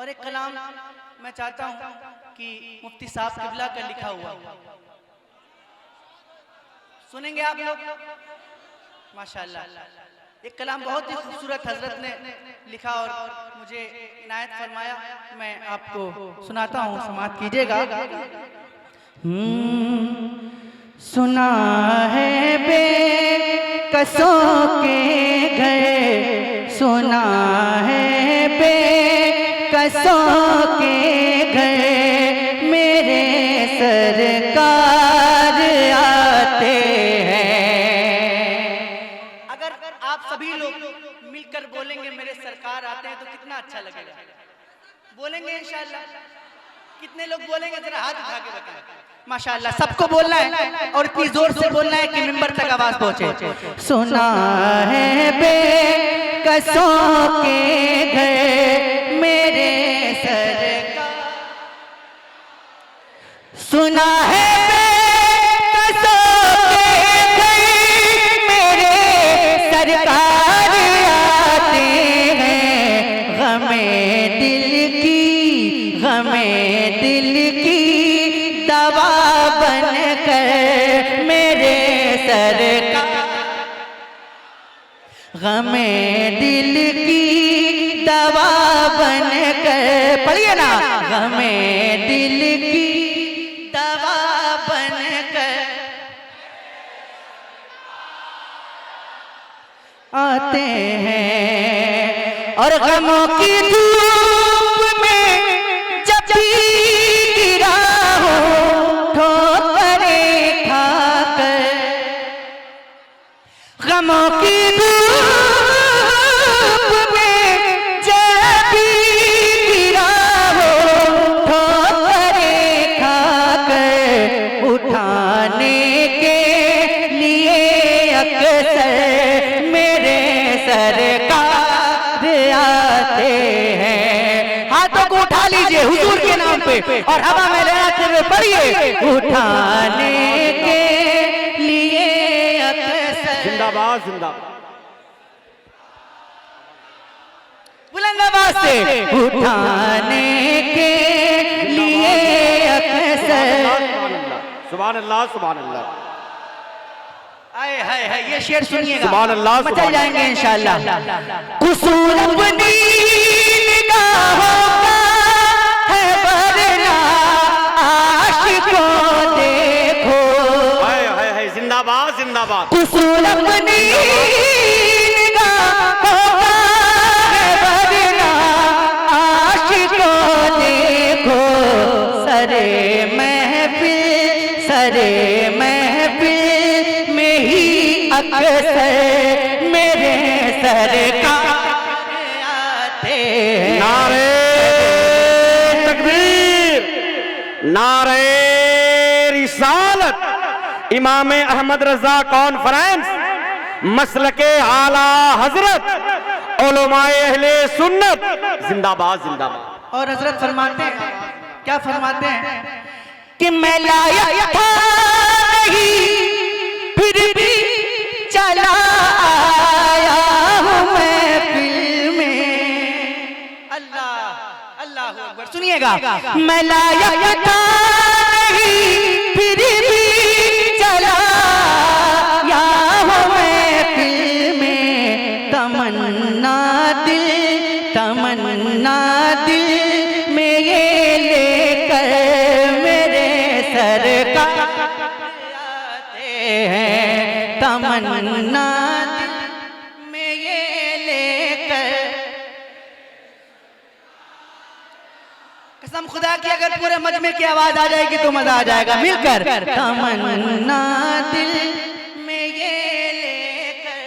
और एक कलाम मैं चाहता हूं कि मुफ्ती साहब किबला का लिखा हुआ सुनेंगे आप लोग। माशाअल्लाह, एक कलाम बहुत ही खूबसूरत हजरत ने लिखा और मुझे इनायत फरमाया, मैं आपको सुनाता हूँ, समाअत कीजिएगा। सुना है बेकसों के घर, सुना है बेकसों के घर, मेरे सरकार आते हैं। अगर आप सभी लोग मिलकर बोलेंगे मेरे सरकार आते हैं तो कितना अच्छा लगेगा। बोलेंगे इंशाअल्लाह? कितने लोग बोलेंगे जरा हाथ उठा के बताएं। माशाअल्लाह, सबको बोलना है और इतनी जोर से बोलना है कि मिंबर तक आवाज पहुंचे। सुना है बेकसों के घर, मेरे सरकार, सुना है बेकसों के घर, मेरे सरकार आते हैं। गमे दिल की दवा बनकर मेरे सरकार, गमे दिल की दवा बनकर, पढ़िए ना, गमे दिल की दवा बनकर आते हैं। और गमों की धूप में जब भी गिरा हो ठोकरें खाकर, गमों की धूप में जब भी गिरा हो ठोकरें खाकर, उठाने के लिए अक्सर मेरे सरकार आते हैं। हाथों को उठा लीजिए हुजूर के नाम पे और हवा में लहराते हुए पढ़िए, उठाने के लिए अक्सर, जिंदाबाद जिंदाबाद, बुलंद आवाज से, उठाने के लिए अक्सर। सुभान अल्लाह सुभान अल्लाह। आए हाय हाय, ये शेर सुनिएगा, सुभान अल्लाह, मचल जाएंगे इंशाअल्लाह। कुसूर अपनी निगाहों का है वरना आशिकों देखो, हाय हाय हाय, जिंदाबाद जिंदाबाद। कुसूर अपनी निगाहों का है वरना आशिकों देखो, सरे महफिल में ही अक्सर मेरे सरकार आते हैं। नारे तकबीर, नारे रिसालत, इमाम अहमद रजा कॉन्फ्रेंस, मसलके आला हजरत, उलमाए अहले सुन्नत, जिंदाबाद जिंदाबाद। और हजरत फरमाते हैं, क्या फरमाते हैं कि मैं लायक था नहीं फिर भी चला आया हूं महफिल में। अल्लाह अल्लाह अकबर, सुनिएगा। मैं लायक था नहीं फिर भी चला आया हूं महफिल में। तमन्ना दिल में ये लेकर मेरे सरकार आते हैं। तमन्ना दिल में ये लेकर, कसम खुदा की अगर पूरे मजमे की आवाज आ जाएगी तो मजा आ जाएगा मिलकर। तमन्ना दिल में ये लेकर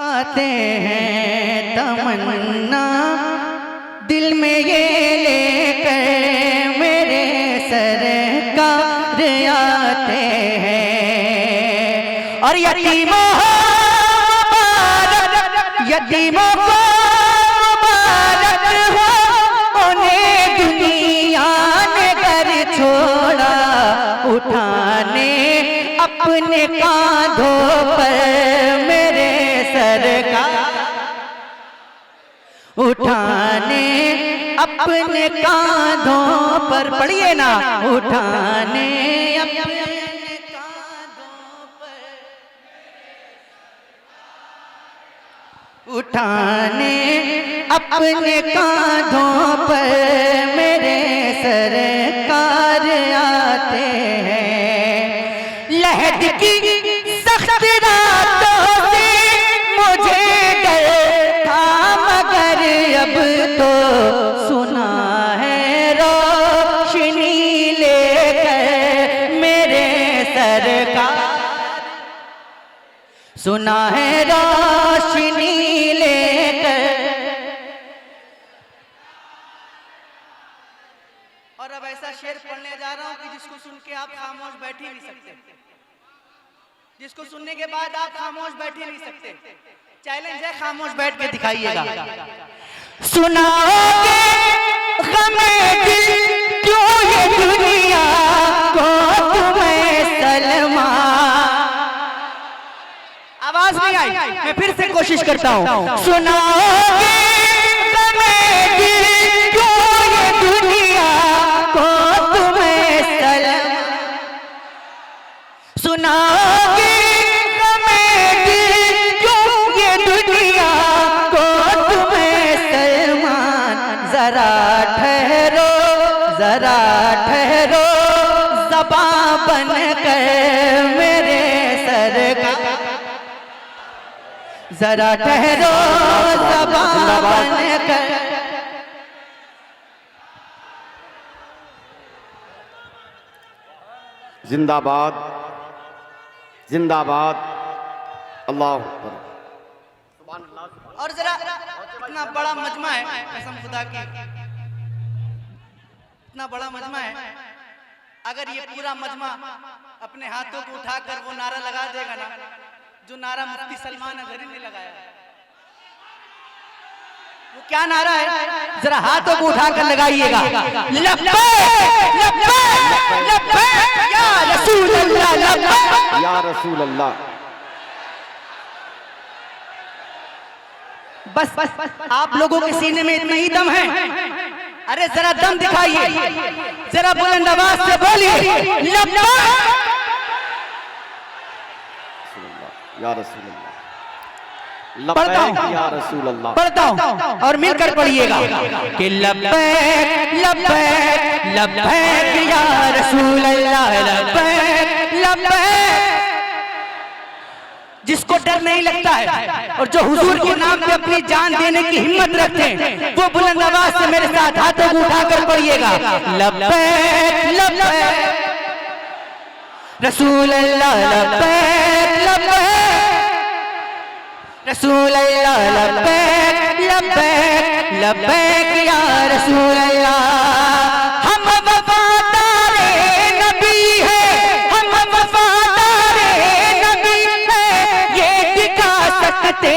आते हैं, तमन्ना दिल में ये लेकर मेरे सरकार आते हैं। और यतीमों को मुबारक हो, उन्हें दुनिया ने घर छोड़ा, उठाने अपने कांधों पर मेरे सरकार उठाने अपने कांधों पर, पढ़िए ना, उठाने अपने कांधों पर, उठाने अपने कांधों पर मेरे सरकार आते हैं। लहद की सख्त रातों से मुझे डर था, मगर अब तो सुना है रोशनी लेकर मेरे सरकार, सुना है रोशनी लेकर। और अब ऐसा शेर पढ़ने जा रहा हूं कि जिसको सुन के आप खामोश बैठ ही नहीं सकते, जिसको सुनने के बाद आप खामोश बैठ ही नहीं सकते। चैलेंज है, खामोश बैठ के दिखाइएगा। सुनाओगे गमे दिल क्यों ये दुनिया को तुम्हें सलमा। आवाज नहीं आई, मैं फिर से कोशिश करता हूं। सुनाओगे गमे दिल क्यों ये दुनिया को तुम्हें सलमा, सुनाओगे जरा ठहरो ज़बां बनकर मेरे सरकार, जरा ठहरो ज़बां बनकर। जिंदाबाद जिंदाबाद, अल्लाह अकबर। और जरा इतना बड़ा मजमा है, कसम खुदा की, इतना बड़ा मजमा है, अगर ये पूरा मजमा अपने हाथों को उठाकर वो नारा लगा देगा ना, जो नारा मुफ्ती सलमान अज़हरी ने लगाया, वो क्या नारा है, जरा हाथों को उठाकर लगाइएगा। लब्बैक लब्बैक लब्बैक या रसूल अल्लाह, लब्बैक या रसूल अल्लाह। बस आप लोगों के सीने में इतना ही दम है, अरे जरा दम दिखाइए, जरा बुलंद आवाज से बोलिए लब्बैक या रसूल अल्लाह, पढ़ता लब्बैक हूं, या रसूल अल्लाह। पढ़ता हूं और मिलकर पढ़िएगा कि लब्बैक लब्बैक लब्बैक या रसूल अल्लाह, लब्बैक लब्बैक। जिसको डर नहीं लगता है और जो हुजूर के नाम पे अपनी जान देने की हिम्मत रखते हैं, वो बुलंद आवाज से मेरे साथ हाथों को उठाकर पढ़िएगा लब्बैक लब्बैक रसूल अल्लाह, लब्बैक लब्बैक रसूल अल्लाह, लब्बैक लब्बैक लब्बैक या रसूल अल्लाह। हम वफादारे नबी है, हम वफादारे नबी है, ये दिखा सकते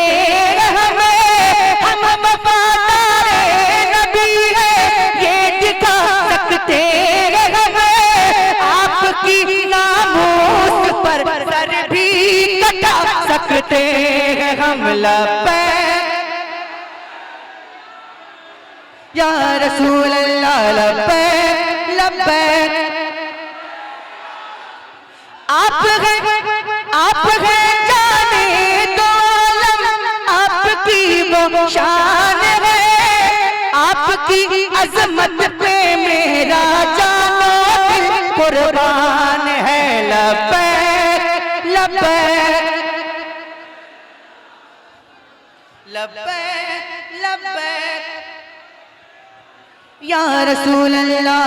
हमें, हम वफादारे नबी है, ये दिखा सकते हमें, आपकी नामोस पर सर भी कटा सकते हैं हम। लब्बैक या रसूल अल्लाह, लब्बैक लब्बैक। आप हैं जाने दो आलम, आपकी वो शान है, आपकी अजमत पे मेरा जानो दिल कुर्बान है। लब्बैक लब्बैक लब्बैक लब्बैक या रसूल अल्लाह।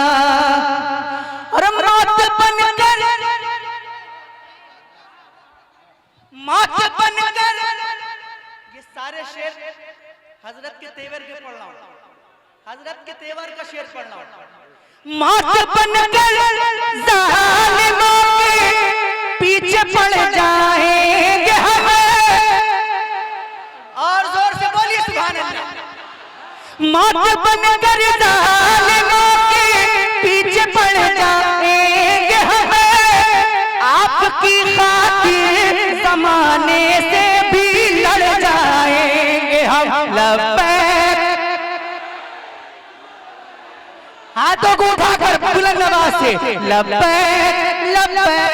और मौत बनकर, मौत बनकर, ये सारे शेर हजरत के तेवर के पढ़ रहा हूं, हजरत के तेवर का शेर पढ़ रहा हूं। मौत बनकर जालिमों के पीछे पड़ जाएंगे हम, और जोर से बोलिए सुभान अल्लाह। मौत बनकर जालिमों के पीछे पड़ जाएंगे हम, आपकी खातिर जमाने से भी लड़ जाएंगे हम। लब्बैक हाथों को उठाकर बुलंद आवाज से लब्बैक लब्बैक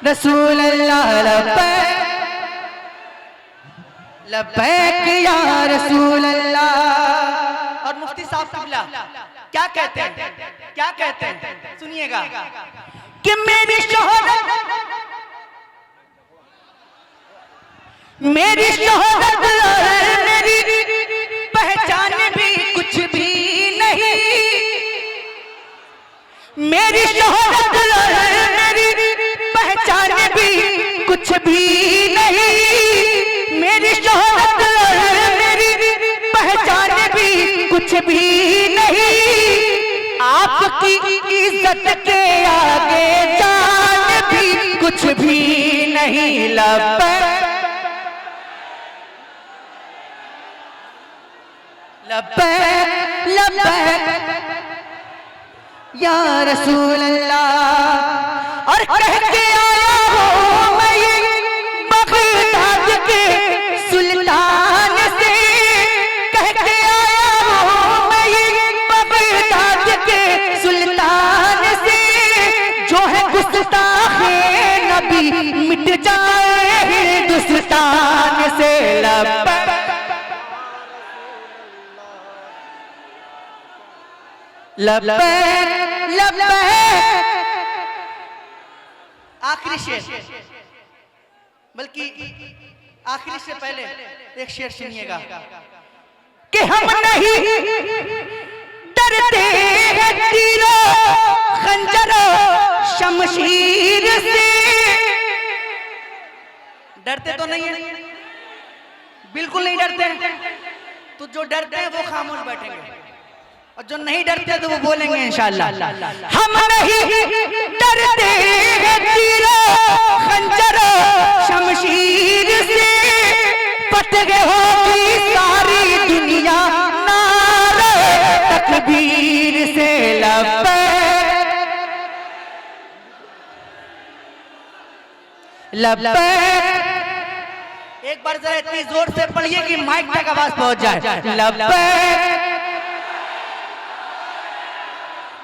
रसूल अल्लाह लब्बैक लब्बैक या रसूल अल्लाह। और मुफ्ती साहब किबला क्या कहते हैं, क्या कहते हैं, सुनिएगा कि मेरी शोहरत मेरी शोहरत मेरी पहचान भी कुछ भी नहीं, मेरी शोहरत मेरी पहचान भी कुछ भी नहीं, मेरी शोहरत मेरी पहचान भी कुछ भी नहीं, आपकी इज्जत के आगे जान भी कुछ भी नहीं। लब्बैक लब्बैक लब्बैक या रसूल अल्लाह। और कह के आया हूँ मैं ये बगदाद के सुल्तान से, कह के आया हूँ मैं ये बगदाद के सुल्तान से, जो है गुस्ताखे नबी मिट जाए हिंदुस्तान से। लब्बैक लब्बैक लब्बैक। आखिरी शेर, बल्कि आखिरी से पहले एक शेर सुनिएगा कि हम नहीं डरते हैं तीरों खंजरों शमशीर से। डरते तो नहीं है, बिल्कुल नहीं डरते हैं। तो जो डरते हैं वो खामोश बैठेंगे, और जो नहीं डरते तो वो बोलेंगे इंशाअल्लाह। हम नहीं डरते हैं तीरों खंजरों शमशीर से, फतह होगी सारी दुनिया नारे तकबीर से। लब्बैक लब्बैक। एक बार जरा इतनी जोर से पढ़िए कि माइक तक आवाज पहुंच जाए। लब्बैक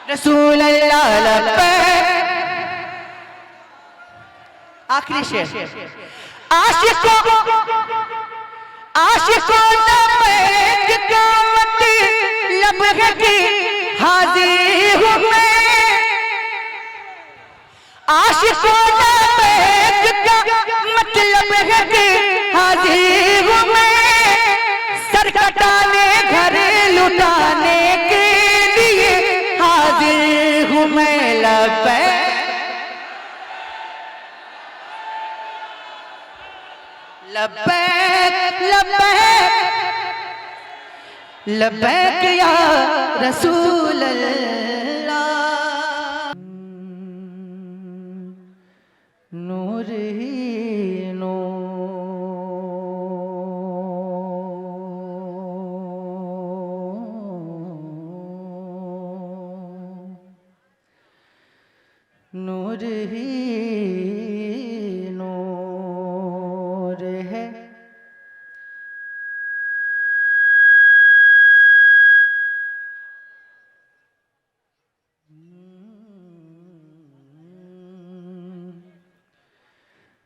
रसूल अल्लाह लब्बैक। आखिरी शेर, आशिकों आशिकों लब्बैक का मतलब है कि हाजिर हूँ मैं, आशिकों लब्बैक का मतलब है कि हाजिर हूँ मैं, सर कटाने घर लुटाने के लिए हाजिर हूँ मैं। लब्बैक लब्बैक लब्बैक लब्बैक या रसूल अल्लाह। नूर ही नूर ही नूर है।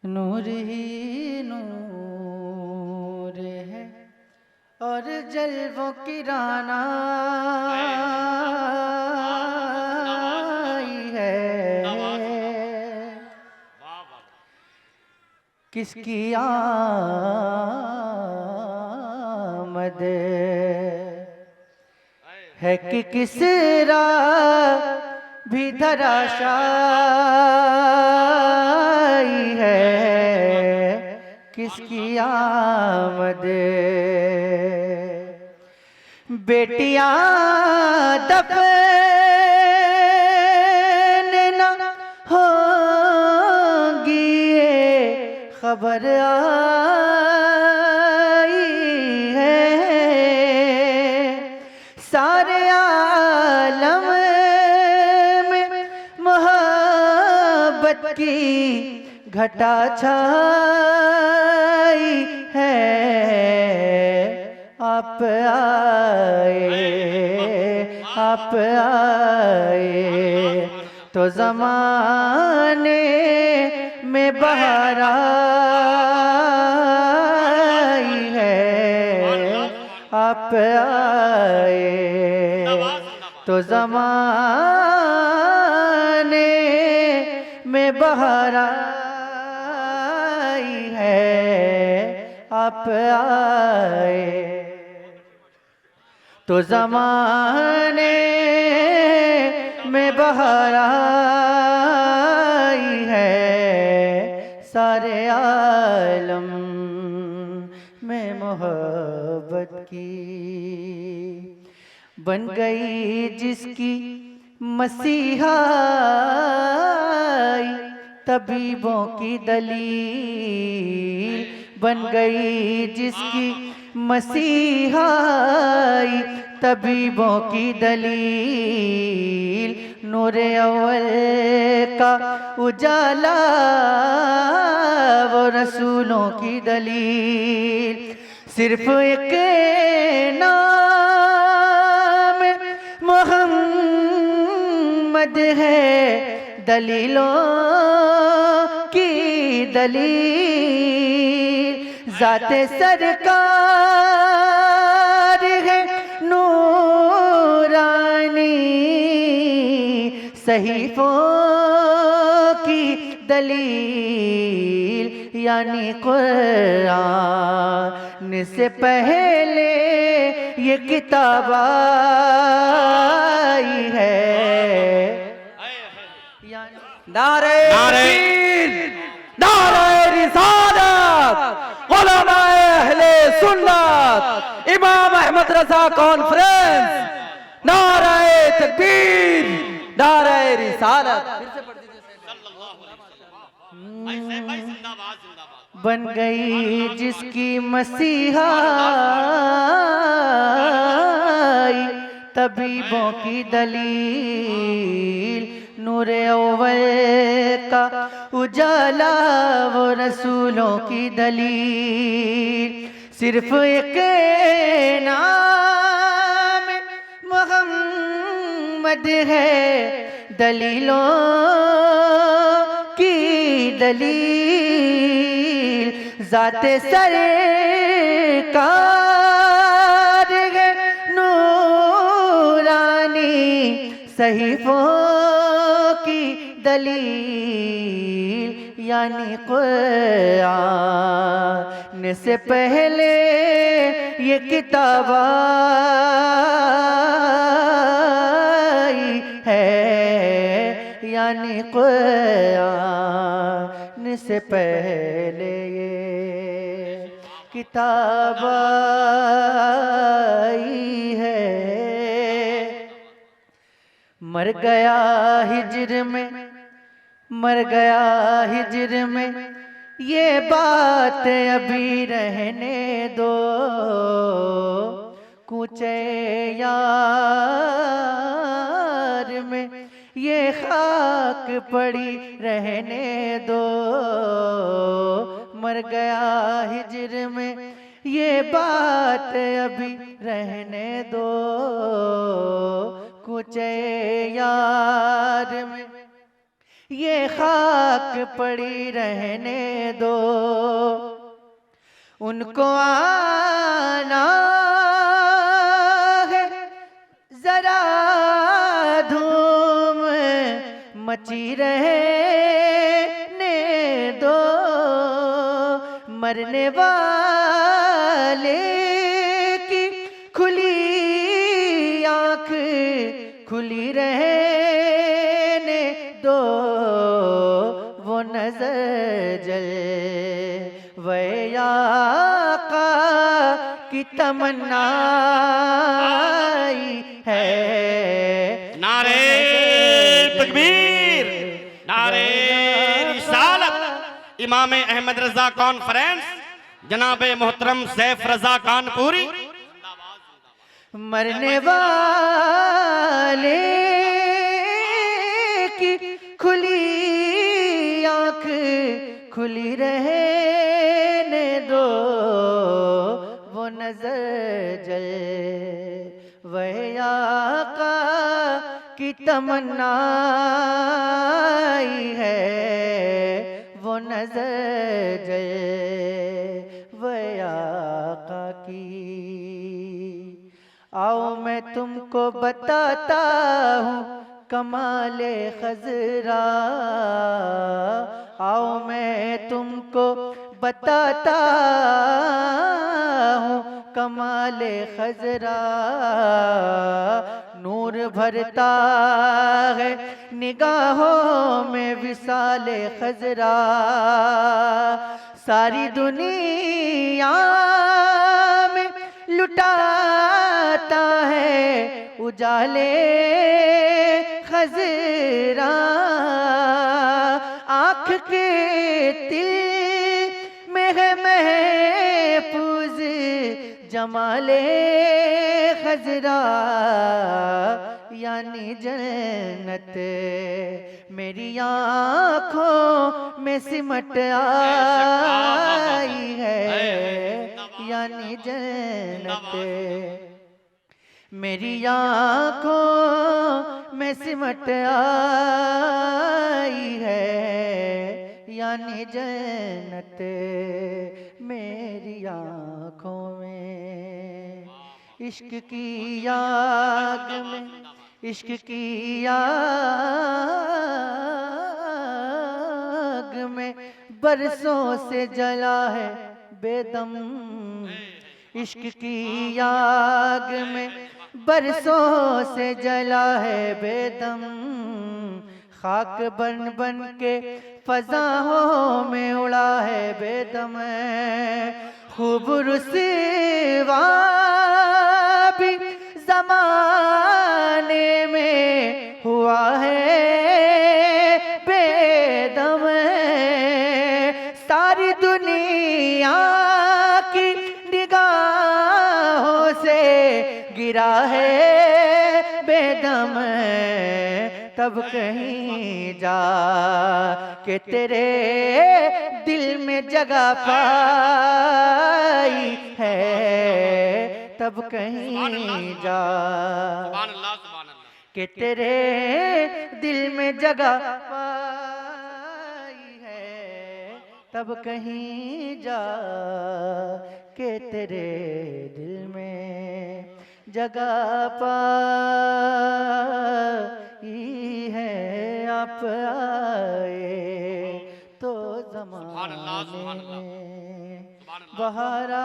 नूर ही नूर है और जलवों की राना किसकी आमद है कि किसरा भी धराशायी है, किसकी आमद। बेटियां दफन न होंगी खबर आई है, सारे आलम में मोहब्बत की घटा छाई है। आप आए आप आए तो ज़माने में बहार आई है। आप आए तो ज़माने में बहार आई है। आप आए तो ज़माने में बहार आई है। सारे आलम में मोहब्बत की बन गई जिसकी मसीहा तबीबों की दलील बन गई जिसकी मसीहा तबीबों की दलील। नूरे अव्वल का उजाला वो रसूलों की दलील। सिर्फ एक नाम मोहम्मद है दलीलों की दलील। ज़ाते सरकार है नूरानी सहीफ़ों की दलील। यानी कुरान से पहले ये किताब आई है। नारे नारे रिसालत उलमाए अहले सुन्नत इमाम अहमद रजा कॉन्फ्रेंस। नारे तकबीर नारे रिसालत। बन गई जिसकी मसीहा तबीबों की दलील। नूरे अव्वल का उजाला वो रसूलों की दलील। सिर्फ एक नाम मोहम्मद है दलीलों की दलील। ज़ाते सरकार है नूरानी सहीफ़ों की दलील। यानी कुरान से पहले ये किताब आई है। यानी कुरान से पहले ये किताब आई है। मर गया हिज्र में मर गया हिज्र में ये बात अभी रहने दो। कूचे यार में ये खाक पड़ी रहने दो। मर गया हिज्र में ये बात अभी रहने दो। कूचे यार में ये खाक पड़ी रहने दो। उनको आना है जरा धूम मची रहने दो। मरने वाले की खुली आँख खुली रहने दो। वो नजर जल वे आका की तमन्ना है। नारे तकबीर नारे रिसालत। इमाम अहमद रजा कॉन्फ्रेंस जनाब मोहतरम सैफ रजा कानपुरी। मरने वाले की खुली आँख खुली रहने दो। वो नजर जल वह आका की तमन्ना आई है, वो नजर जले वह आका की। आओ मैं तुमको बताता हूँ कमाले खजरा, आओ मैं तुमको बताता हूँ कमाले खजरा। नूर भरता है निगाहों में विसाले खजरा, सारी दुनिया में लुटाता है उजाले खजरा। आँख के तिल में है महफूज जमाले खजरा, यानी जन्नत मेरी आँखों में सिमट आई है, यानी जन्नत मेरी आँखों में सिमट आई है, यानी जन्नत मेरी आँखों में। इश्क की आग में, इश्क की आग में बरसों से जला है बेदम। इश्क की आग में बरसों से जला है बेदम, खाक बन बन के फजाओं में उड़ा है बेदम। खूब रुसवा भी जमाने में हुआ है बेदम, सारी दुनिया की निगाहों से गिरा है बेदम। तब कहीं जा के तेरे दिल में जगह पाई है, तब कहीं जा के तेरे दिल में जगह पाई है, तब कहीं जा के तेरे दिल में जगह पाई है। आप आए तो ज़माने में बहार आई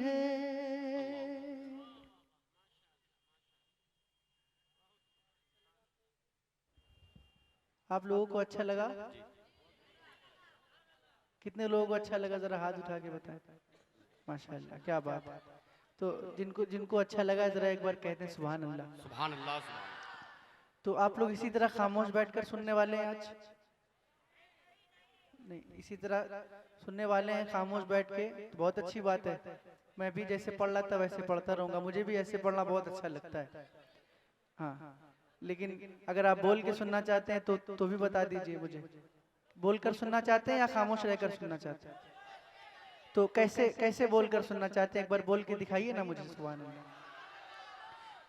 है। आप लोगों को अच्छा लगा? कितने लोगों को अच्छा लगा जरा हाथ उठा के बताएं। माशाल्लाह, क्या बात है। तो जिनको अच्छा लगा जरा एक बार कहते हैं सुभान अल्लाह। सुभान अल्लाह। तो आप लोग इसी तरह खामोश बैठकर सुनने वाले हैं आज? नहीं, इसी तरह सुनने वाले हैं खामोश बैठ के, तो बहुत अच्छी बात है। मैं भी जैसे पढ़ रहा था वैसे पढ़ता रहूंगा, मुझे भी ऐसे पढ़ना बहुत अच्छा लगता है। हाँ, लेकिन अगर आप बोल के सुनना चाहते हैं तो भी बता दीजिए मुझे। बोलकर सुनना चाहते हैं या खामोश रहकर सुनना चाहते हैं? तो कैसे बोलकर सुनना चाहते हैं, एक बार बोल के दिखाइए ना मुझे। सुभान अल्लाह।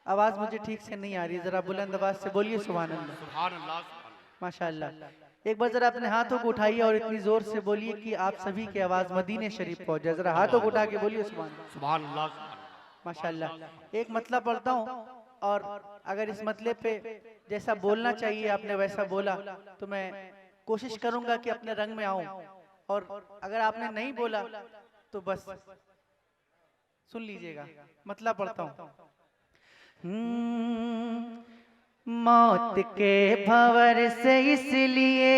आवाज मुझे ठीक से नहीं आ रही, जरा बुलंद आवाज से बोलिए सुभान अल्लाह। सुभान अल्लाह। माशाअल्लाह। एक बार जरा अपने हाथों को उठाइए और इतनी जोर से बोलिए कि आप सभी की आवाज मदीने शरीफ पहुंच जाए। जरा हाथों को उठा के बोलिए सुभान अल्लाह। सुभान अल्लाह। माशाअल्लाह। एक मतलब पढ़ता हूँ और अगर इस मतलब पे जैसा बोलना चाहिए आपने वैसा बोला तो मैं कोशिश करूंगा कि अपने रंग में आऊं, और अगर आपने नहीं बोला तो बस सुन लीजिएगा। मतलब पढ़ता हूं। मौत के भंवर से इसलिए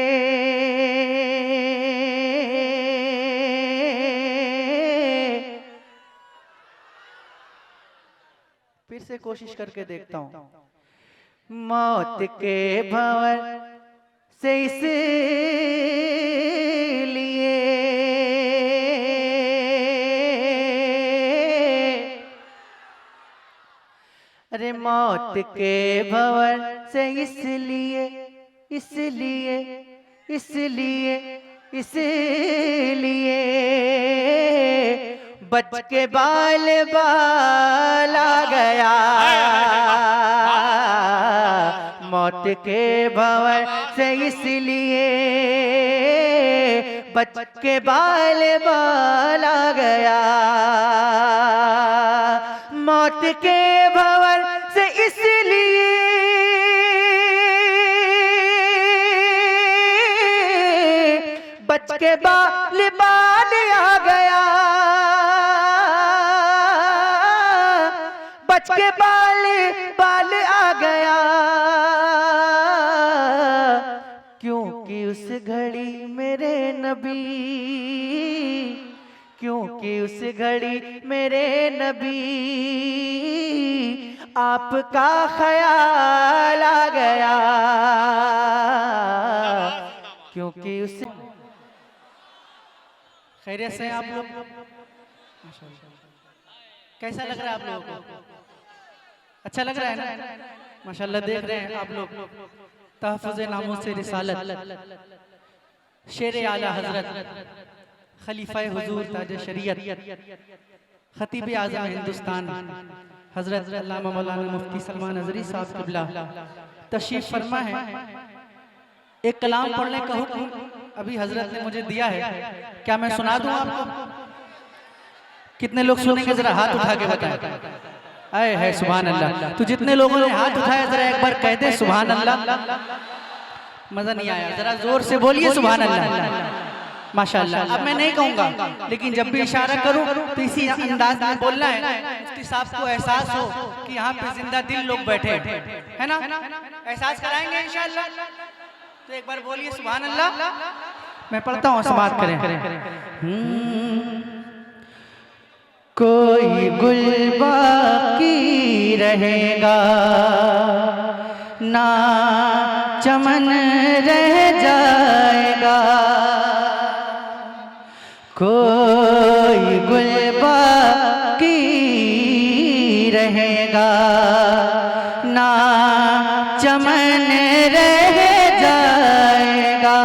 फिर से कोशिश करके देखता हूं। मौत के भंवर से इसलिए अरे मौत के भंवर से इसलिए बच के बाल बाल आ गया, मौत के भंवर से इसलिए बच के बाल बाल आ गया, मौत के भंवर से इसलिए बच के बाल बाल आ गया, बच के बाल बाल आ गया, क्योंकि उस घड़ी मेरे नबी, क्योंकि उस घड़ी मेरे नबी आपका ख्याल आ गया, क्योंकि उस खैरियत से आप लोग कैसा लग रहा है आप लोगों को? अच्छा लग रहा है ना? माशाल्लाह देख रहे हैं आप लोग तहफ़्फ़ुज़ नामूस रिसालत शेर आला हजरत खलीफा हुजूर ताज शरीयत खतीब आज़म हिंदुस्तान हजरत अल्लामा मौलाना मुफ्ती सलमान नज़री साहब क़िबला तशरीफ फरमा है। एक कलाम पढ़ने का हुक्म अभी हजरत ने मुझे दिया है, क्या मैं सुना दूं आपको? कितने लोग सुनेंगे जरा हाथ उठा के बताएं। आए है सुभान अल्लाह। तो जितने लोगों ने हाथ उठाया जरा एक बार कह दे सुभान अल्लाह। मजा नहीं आया, जरा जोर से बोलिए सुभान अल्लाह। माशाअल्लाह। अब मैं नहीं कहूंगा, लेकिन जब भी इशारा करूं तो इसी अंदाज में बोलना है। मुफ्ती साहब को एहसास हो कि यहाँ पे जिंदा दिल लोग बैठे है ना, एहसास कराएंगे इंशाअल्लाह। तो एक बार बोलिए सुभान अल्लाह। मैं पढ़ता हूँ, समाप्त करें। कोई गुल बाकी रहेगा ना चमन रह जाएगा, कोई गुल बाकी रहेगा ना चमन रह जाएगा,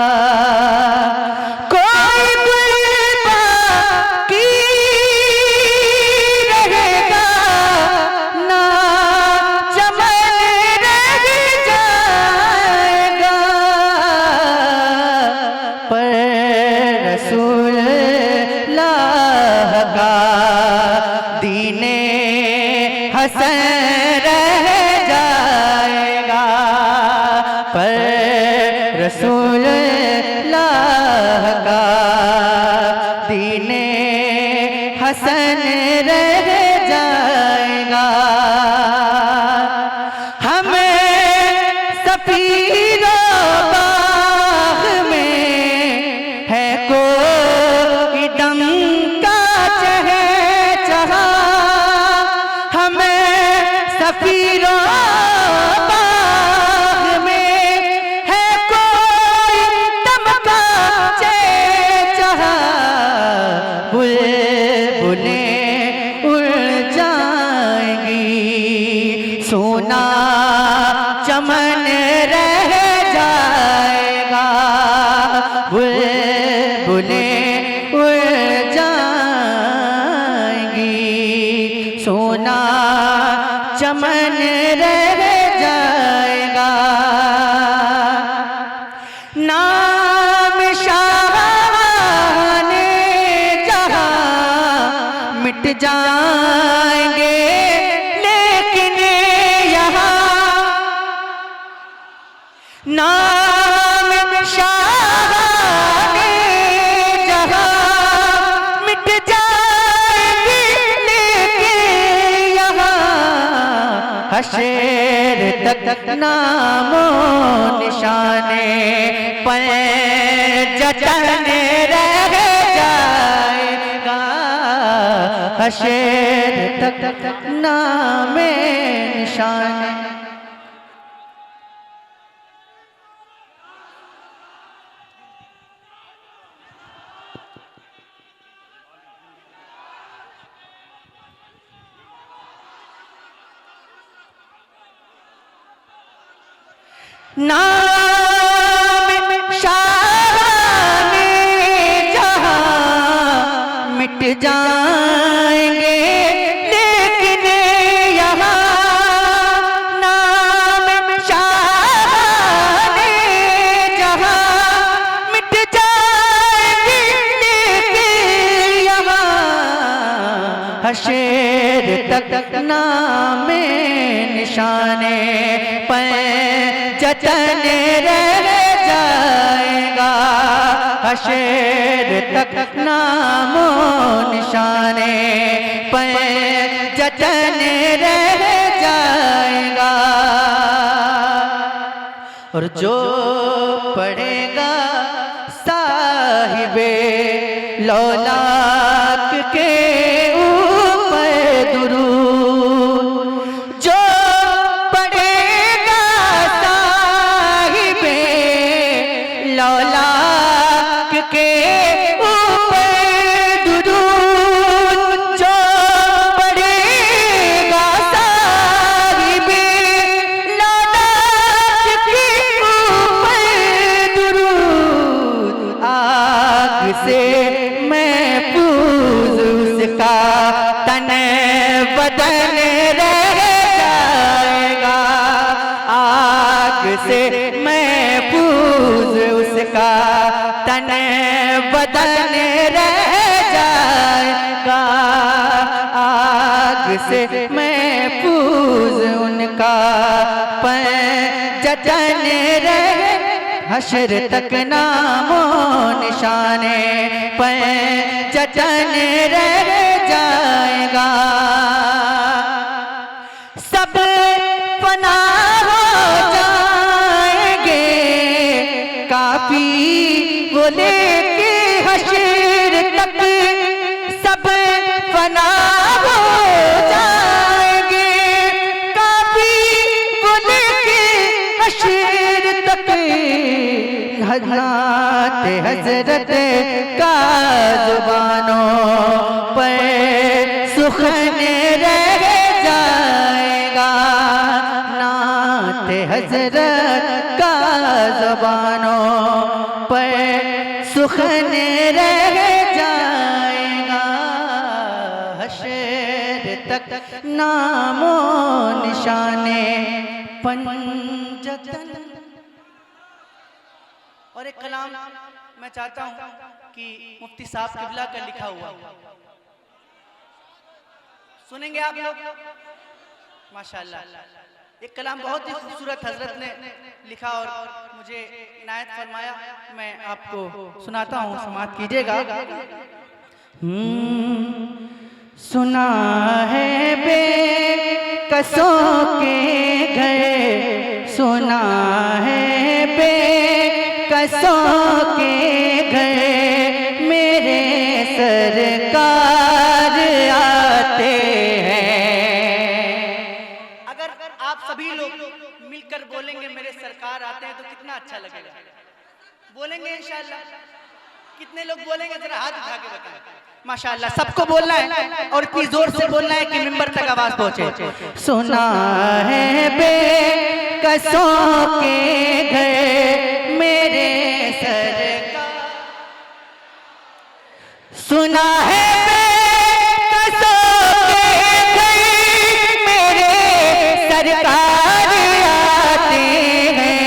कोई गुल बाकी रहेगा ना चमन रह जाएगा, पर रसूल का दीने हसन रह जाएगा, पर रसूल का दीने हसन रह जाएगा। हमें सफीरा बाग में है कोई दम का चहचहा, हमें सफीरा बाग में है कोई दम का चहचहा, बुलबुलें उड़ जाएंगी सोना चमन रह जाएगा, बुलबुलें उड़ जाएंगी सोना चमन रह जाएगा। नाम शाहाने जहां मिट जाएंगे, लेकिन यहाँ नाम शाहाने जहां मिट जाएंगे, लेकिन यहाँ हशर तक नामो निशाने पर जतन रह जाएगा, हशर तक नामे निशाने। नाम शाहाने जहां मिट जाए हशर तक नामे निशाने पंजतन रह जाएगा, हशर तक नामो निशाने पंजतन रह जाएगा। और जो पढ़ेगा साहिबे लौलाक के ऊपर दुरूद, जो पढ़ेगा साहिबे लौलाक के ऊपर दुरूद, जो पढ़ेगा साहिबे लौलाक के ऊपर दुरूद, आग से महफूज उसका तन बदन रह जाएगा, आग से महफूज उसका तन बदन रह जाएगा, आग से महफूज उनका पंजतन रह, हशर तक नामो निशाने पंजतन रह जाएगा। सब फना हो जाएंगे काफी वो लेके हशर तक, सब फना हो जाएंगे काफी वो लेके हशर तक, नात हजरत का जुबानों पर सुखन रह जाएगा, नात हजरत का जुबानों पर सुखन रह जाएगा, हशर तक नामो निशाने पंजतन। और एक कलाम मैं चाहता हूं कि मुफ्ती साहब किबला का लिखा हुआ सुनेंगे आप लोग माशाल्लाह। एक कलाम बहुत ही खूबसूरत हजरत ने लिखा और मुझे इनायत फरमाया, मैं आपको सुनाता हूं, समाअत कीजिएगा। सुना है बेकसों के घर, सुना है बेकसों के घर मेरे सरकार आते हैं। अगर आप सभी लोग मिलकर बोलेंगे मेरे सरकार आते हैं तो कितना अच्छा लगेगा। बोलेंगे इंशाअल्लाह? कितने लोग बोलेंगे जरा हाथ उठा के बताएं। माशाअल्लाह सबको बोलना है और इतनी जोर से बोलना है कि मिंबर तक आवाज पहुंचे। सुना है बेकसों के घर मेरे सरकार, सुना है बेकसों के घर मेरे सरकार आते हैं।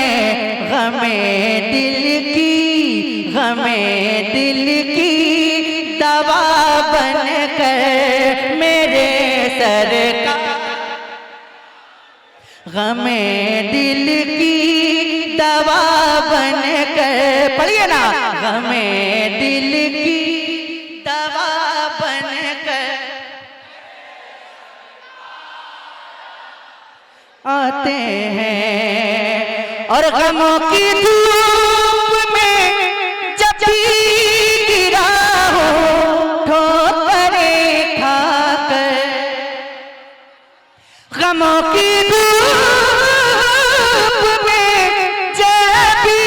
गमे दिल की दवा बनकर मेरे सरकार, गमे दिल की दवा बनकर, पढ़िए ना, गमे दिल की दवा बनकर आते हैं। और गमों की धूप में जब भी गिरा हो ठोकरें खाकर, गमों की धूप में जब भी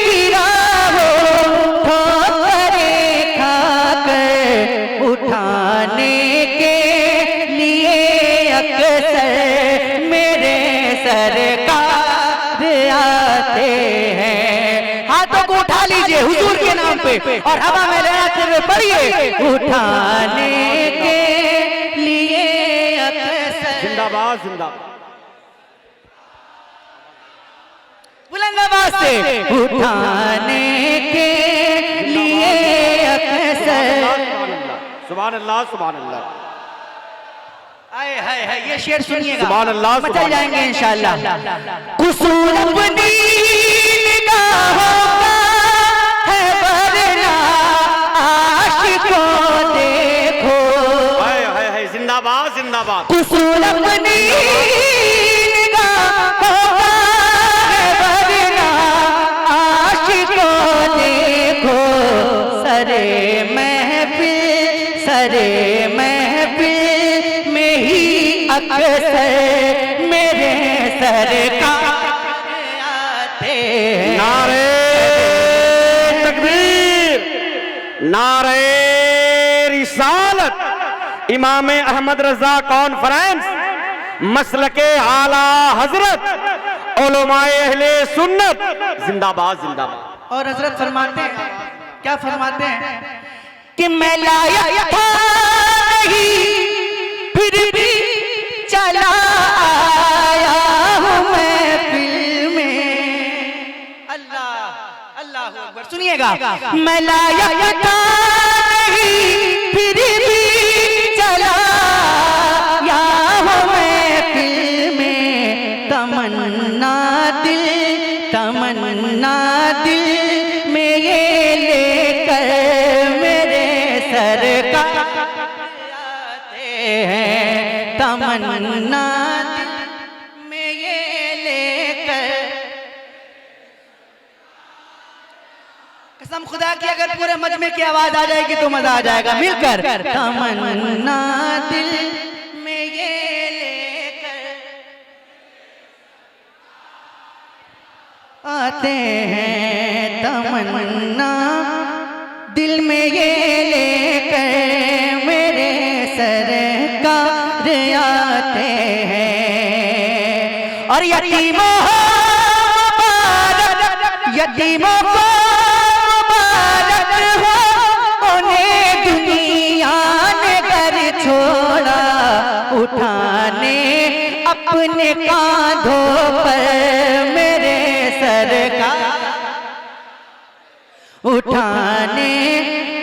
गिरा हो ठोकरें खाकर, उठाने के लिए अक्सर मेरे सरकार आते हैं। हाथों को उठा लीजिए हुजूर के नाम पे और हवा में लहराते हुए पढ़िए, उठाने के लिए अक्सर, जिंदाबाद जिंदाबाद, बुलंद आवाज से, उठाने के लिए अक्सर, सुभान अल्लाह सुभान अल्लाह। आए हाय हाय, ये शेर सुनिएगा, सुभान अल्लाह, मचल सुभान जाएंगे इंशाअल्लाह। कुसूर अपनी निगाहों का है वरना आशिकों देखो। हाय हाय हाय, जिंदाबाद जिंदाबाद। कुसूर अपनी निगाहों का है वरना आशिकों देखो। सरे महफिल में ही अक्सर मेरे सरकार आते हैं। नारे तकबीर, नारे रिसालत, इमाम अहमद रजा कॉन्फ्रेंस, मसलके आला हजरत, उलमाए अहले सुन्नत, जिंदाबाद जिंदाबाद। और हजरत फरमाते हैं, क्या फरमाते हैं कि मैं लाया था नहीं फिर भी चला आया हूं मैं फिल्म में। अल्लाह अल्लाह अकबर। सुनिएगा, मैं लाया था नहीं फिर भी चला आया हूं मैं फिल्म में। तमन्ना दिल में ये लेकर मेरे सरकार आते हैं। तमन्ना दिल में ये लेकर, कसम खुदा की अगर पूरे मजमे की आवाज आ जाएगी तो मजा आ जाएगा मिलकर। तमन्ना दिल में ये लेकर आते हैं। तमन्ना दिल में ये लेकर मेरे सरकार आते हैं। और यतीमों को मुबारक हो, उन्हें दुनिया ने घर छोड़ा, उठाने अपने कांधों पर मेरे सरकार, उठाने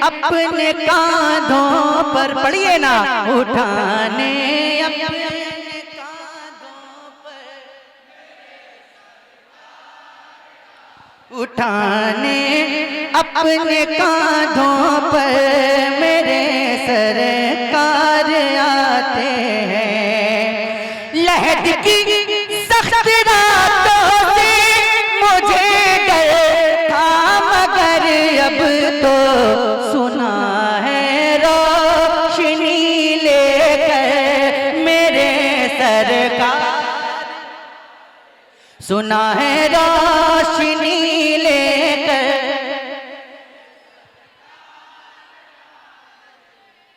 अपने कांधों पर, पढ़िए ना, उठाने अपने कांधों पर, उठाने अपने कांधों पर मेरे सरकार आते हैं। लहद की सख्त रातों से मुझे डर था, मगर अब तो सुना है रोशनी लेकर मेरे सरकार, सुना है रोशनी लेकर।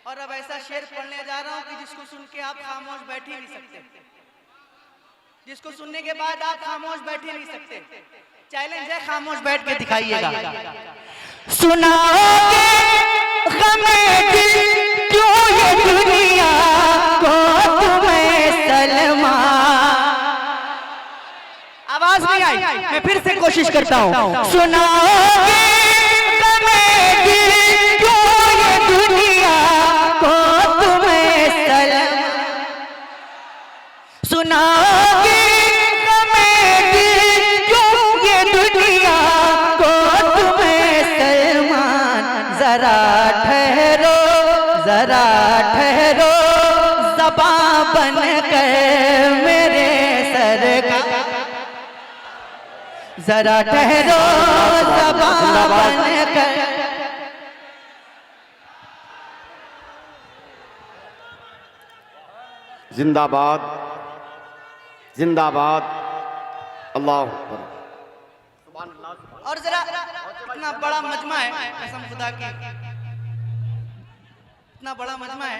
और अब ऐसा शेर पढ़ने जा रहा हूं कि जिसको सुन के आप खामोश बैठ ही नहीं सकते, जिसको सुनने के बाद आप खामोश बैठ ही नहीं सकते। चैलेंज है, खामोश बैठ के दिखाइएगा। सुनाओगे गमे दिल क्यों ये दुनिया को तुम्हें सलमा। आवाज नहीं आई, मैं फिर से कोशिश करता हूँ। सुनाओगे गमे दिल क्यों ये दुनिया को तुम्हें सलमा। सुनाओगे गमे दिल क्यों ये दुनिया को तुम्हें सलमान। जरा ठहरो, जरा ठहरो, ज़बां बन कर मेरे सरकार, जरा ठहरो, ज़बां बन कर। जिंदाबाद जिंदाबाद, अल्लाह अकबर। और जरा इतना बड़ा मजमा है, कसम खुदा की इतना बड़ा मजमा है,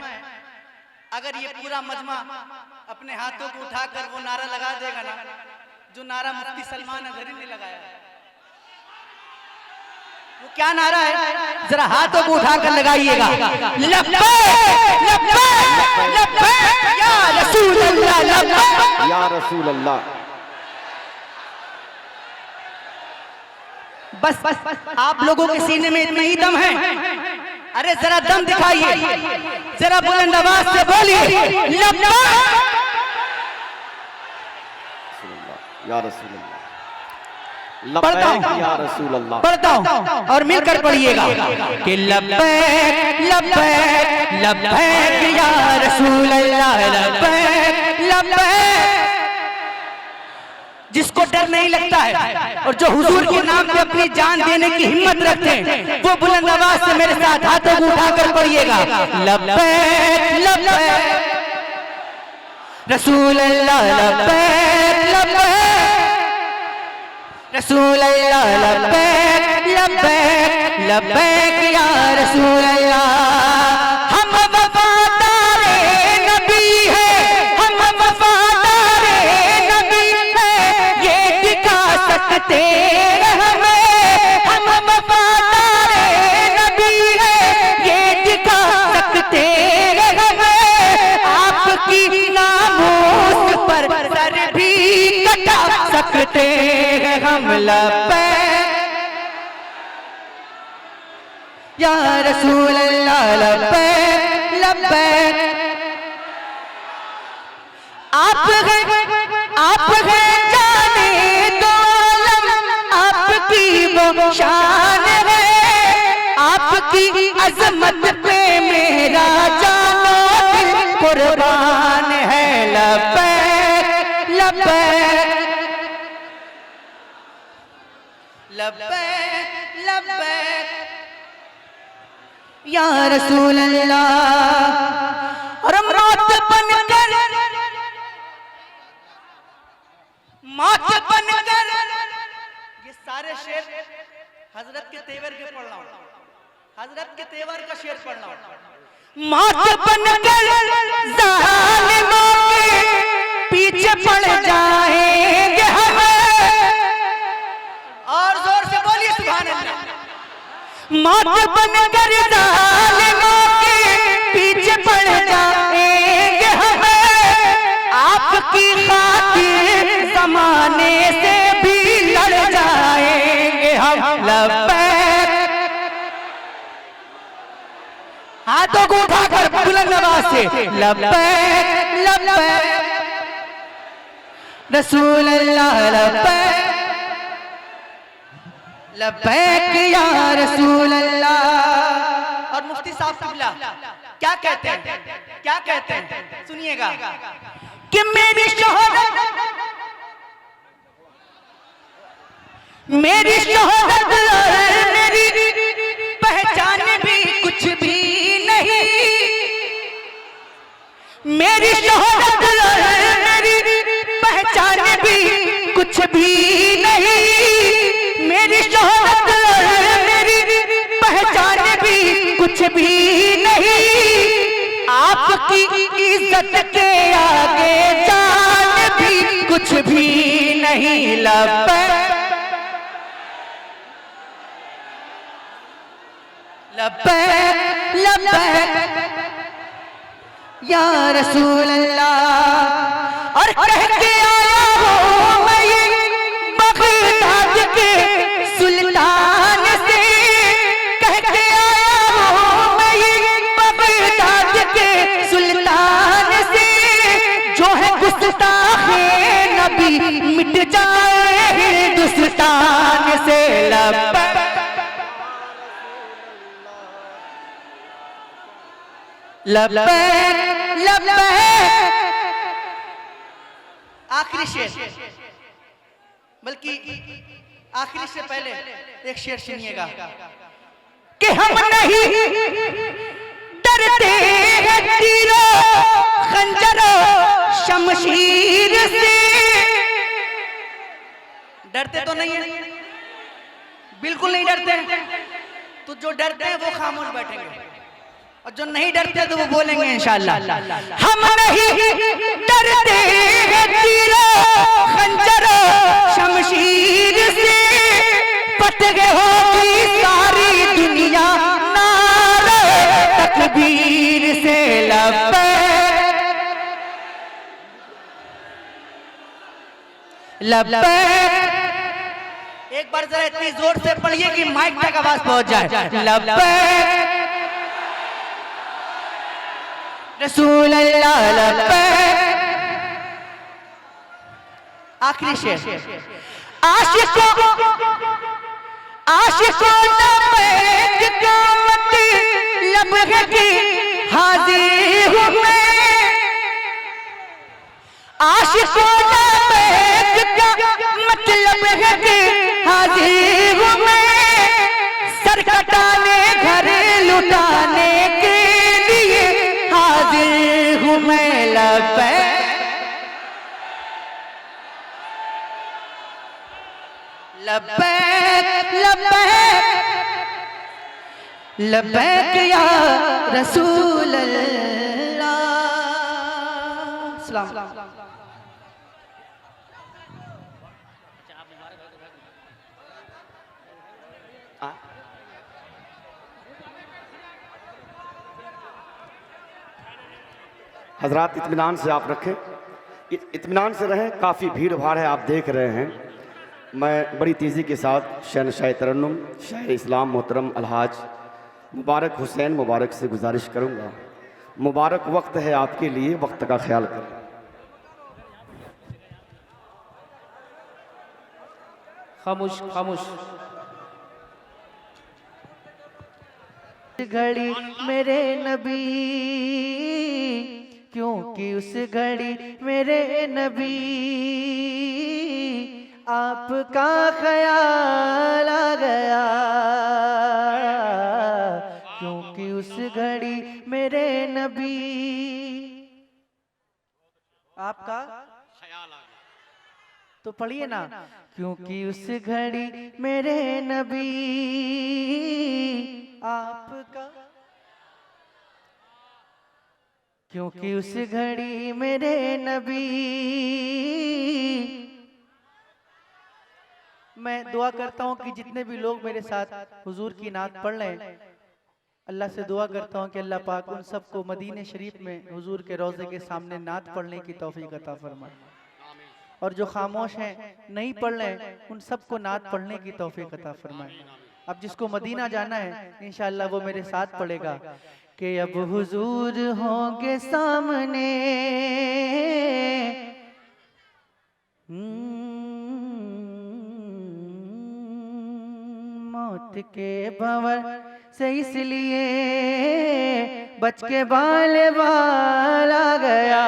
अगर ये पूरा मजमा अपने हाथों को उठाकर वो नारा लगा देगा ना, जो नारा मुफ्ती सलमान अजहरी ने लगाया, वो क्या नारा है, जरा हाथों को उठाकर लगाइएगा। लब्बैक लब्बैक लब्बैक या रसूल अल्लाह, लब्बैक या रसूल अल्लाह। बस आप लोगों के सीने में इतना ही दम है, अरे जरा दम दिखाइए, जरा बुलंद आवाज से बोलिए लब्बैक। या रसूल अल्लाह, पढ़ता लब्बैक हूं, या रसूल अल्लाह। पढ़ता हूं और मिलकर पढ़िएगा कि लब्बैक लब्बैक लब्बैक या रसूल अल्लाह, लब्बैक लब्बैक। जिसको डर नहीं लगता है और जो हुजूर के नाम पे अपनी जान देने की हिम्मत रखते हैं, वो बुलंद आवाज से मेरे साथ हाथों को उठाकर पढ़िएगा लब्बैक लब्बैक रसूल अल्लाह, लब्बैक लब्बैक रसूल अल्लाह, लब्बैक लब्बैक लब्बैक या रसूल अल्लाह। हम वफादारे नबी है, हम वफादारे नबी है, ये दिखा सकते हैं हमें। हम वफादारे नबी है, ये दिखा सकते हैं हमें। आपकी नामोस पर सर भी कटा सकते हैं हम। लब्बैक या रसूल अल्लाह, लब्बैक लब्बैक। आप हैं जाने दो आलम, आपकी वो शान है, आपकी अजमत पे मेरा जानो दिल कुर्बान है। लब्बैक लब्बैक लब्बैक लब्बैक या रसूल अल्लाह। और मौत बनकर ये सारे शेर हजरत के तेवर के पढ़ रहा हूं, हजरत के तेवर का शेर पढ़ रहा हूं। मौत बनकर जालिमों के पीछे पड़ जाएंगे हम। और जोर से बोलिए सुभान अल्लाह। मौत बनकर जालिमों के पीछे पड़ जाएंगे हम। आपकी खातिर जमाने से भी लड़ जाएंगे हम। लब्बैक हाथों को उठाकर बुलंद आवाज से लब्बैक लब्बैक रसूल अल्लाह, लब्बैक लब्बैक या रसूल अल्लाह। और मुफ्ती साहब किबला क्या कहते हैं, क्या कहते हैं सुनिएगा कि मेरी शोहरत, मेरी शोहरत मेरी पहचान भी कुछ भी नहीं। मेरी शोहरत मेरी पहचान भी कुछ भी नहीं। मेरी शोहरत मेरी पहचान भी कुछ भी नहीं। आपकी इज्जत के आगे जान भी कुछ भी नहीं। लब्बैक लब्बैक लब्बैक या रसूल अल्लाह। और कह के आया हूं मैं ये बगदाद के सुल्तान से, कह के आया हूं मैं ये बगदाद के सुल्तान से, जो है गुस्ताखे नबी मिट जाए हिंदुस्तान से। लब्बैक लब्बैक लब्बैक। आखिरी शेर, बल्कि आखिरी से पहले एक शेर सुनिएगा कि हम नहीं डरते हैं तीरों खंजरों शमशीर से। डरते तो नहीं है, बिल्कुल नहीं डरते। तो जो डरते हैं वो खामोश बैठेंगे और जो नहीं डरते तो वो बोलेंगे इंशाअल्लाह। हम नहीं डरते हैं तीरों खंजरों शमशीर से, फतह होगी सारी दुनिया नारे तकबीर से। लब्बैक लब्बैक। एक बार जरा इतनी जोर से पढ़िए कि माइक तक आवाज पहुंच जाए। लब्बैक रसूल अल्लाह लब्बैक। आखिरी शेर, आशिकों लब्बैक का मतलब है कि हाजिर हूँ मैं। आशिकों लब्बैक का मतलब है कि हाजिर हूँ मैं। सर कटाने घर लुटाने के लिए हाजिर हूँ मैं। लब्बैक लब्बैक लब्बैक लब्बैक या रसूल अल्लाह। सलाम। हजरात इत्मीनान से आप रखें, इत्मीनान से रहें। काफ़ी भीड़ भाड़ है, आप देख रहे हैं। मैं बड़ी तेज़ी के साथ शहनशाह तरन्नुम शायर इस्लाम मोहतरम अलहाज मुबारक हुसैन मुबारक से गुजारिश करूँगा, मुबारक वक्त है आपके लिए, वक्त का ख्याल करें। खामोश खामोश। घड़ी मेरे नबी, क्योंकि उस घड़ी मेरे नबी आपका ख्याल आ गया। क्योंकि उस घड़ी मेरे नबी आपका ख्याल आ गया। तो पढ़िए ना, क्योंकि उस घड़ी मेरे नबी आपका, क्योंकि उस घड़ी मेरे नबी। मैं दुआ करता हूँ कि जितने भी लोग मेरे साथ हुजूर की नात पढ़ लें, अल्लाह से दुआ करता हूँ कि अल्लाह पाक उन सबको मदीने शरीफ में हुजूर के रोज़े के सामने नात पढ़ने की तौफीक अता फरमाए। और जो खामोश हैं नहीं पढ़ लें, उन सबको नात पढ़ने की तौफीक अता फरमाए। अब जिसको मदीना जाना है इंशाअल्लाह वो मेरे साथ पढ़ेगा कि अब हुजूर होंगे सामने, मौत के भंवर से इसलिए बच के बाल आ गया।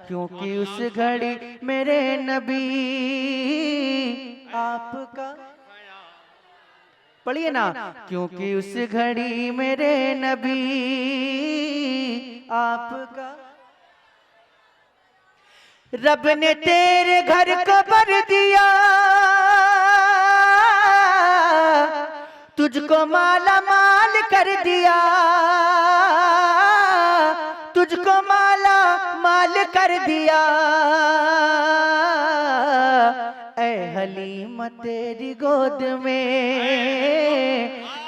क्योंकि उस घड़ी मेरे नबी आपका, पढ़िए ना, क्योंकि उस घड़ी मेरे नबी आपका। रब ने तेरे घर को भर दिया, तुझको माला माल कर दिया, तुझको माला माल कर दिया। ऐ हलीमा तेरी गोद में,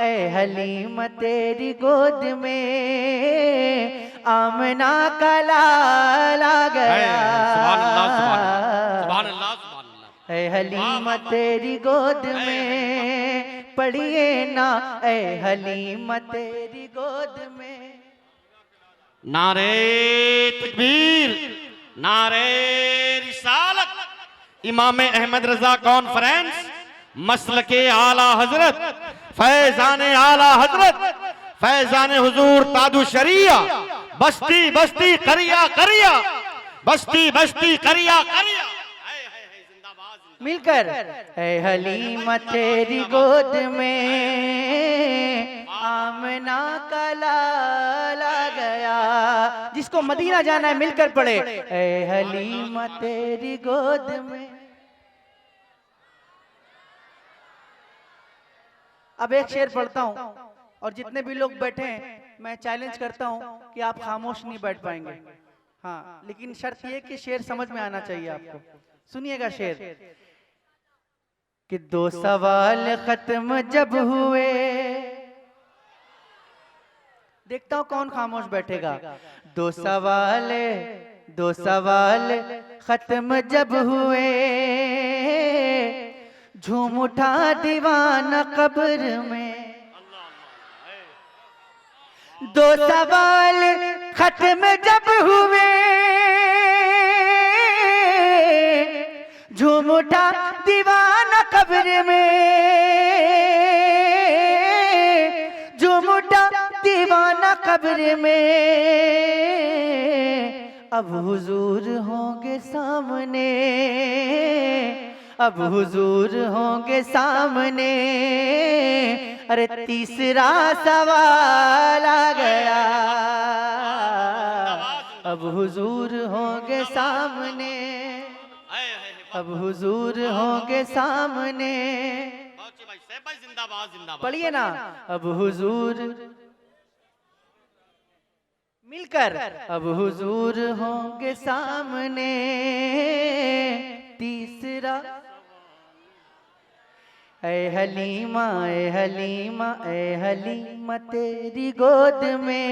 ऐ हलीमा तेरी गोद में आमना का लाल आ गया। सुभान अल्लाह, सुभान अल्लाह। ऐ हलीमा तेरी गोद में, पढ़िए ना, ऐ हलीमा तेरी गोद में। नारे तकबीर, नारे रिसालत, इमाम अहमद रजा कॉन्फ्रेंस, मसलके आला हजरत, फैजान आला हजरत, फैजान हुजूर तादु शरिया, बस्ती बस्ती करिया करिया, बस्ती बस्ती करिया करिया। मिलकर ऐ हलीमा तेरी गोद में आमना का लाल आ गया। जिसको मदीना जाना है मिलकर पढ़े, ऐ हलीमा तेरी गोद में। अब एक शेर पढ़ता हूं और जितने भी लोग बैठे हैं मैं चैलेंज करता हूं कि आप खामोश नहीं बैठ पाएंगे। हाँ, लेकिन शर्त ये कि शेर समझ में आना चाहिए आपको। सुनिएगा शेर कि दो सवाल खत्म जब हुए, देखता हूं कौन खामोश बैठेगा। दो सवाल खत्म जब हुए, झूम उठा दीवाना कब्र में। दो सवाल खत्म जब हुए, झूम उठा दीवाना कब्र में, झूम उठा दीवाना कब्र में। अब हुजूर होंगे सामने, अब हुजूर होंगे सामने। अरे तीसरा सवाल आ गया, अब हुजूर होंगे सामने, अब हुजूर होंगे सामने। पढ़िए ना, अब हुजूर मिलकर, अब हुजूर होंगे सामने। तीसरा, ऐ हलीमा ऐ हलीमा ऐ हलीमा तेरी गोद में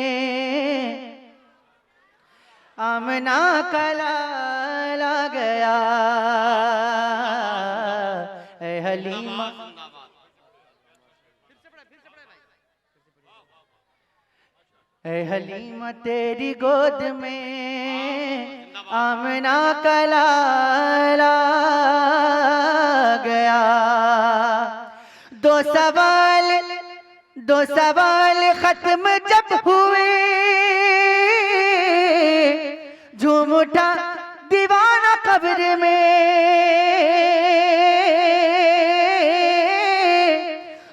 आमना का लाल आ गया। ऐ हलीमा, ऐ हलीमा तेरी गोद में आमना का लाल आ गया। दो सवाल खत्म जब हुए, झूम उठा दीवाना कब्र में,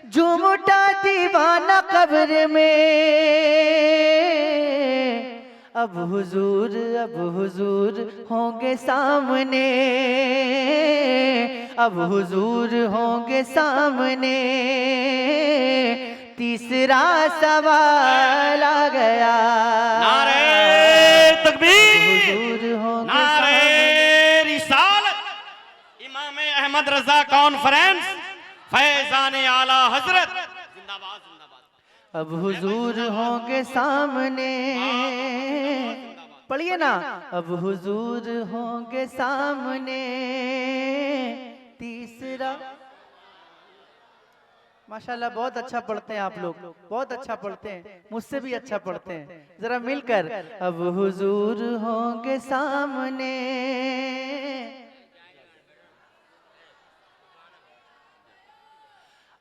झूम उठा दीवाना कब्र में। अब हुजूर होंगे सामने, अब हुजूर होंगे सामने। तीसरा सवाल आ गया, नारे तकबीर, हुजूर होंगे नारे रिसालत, इमाम अहमद रजा कॉन्फ्रेंस, फैजान आला हजरत, जिंदाबाद जिंदाबाद। अब हुजूर होंगे सामने, पढ़िए ना, अब हुजूर होंगे सामने। तीसरा, माशाल्लाह बहुत अच्छा पढ़ते हैं आप लोग, बहुत अच्छा पढ़ते हैं, मुझसे भी अच्छा पढ़ते हैं। जरा मिलकर, अब हुजूर होंगे सामने।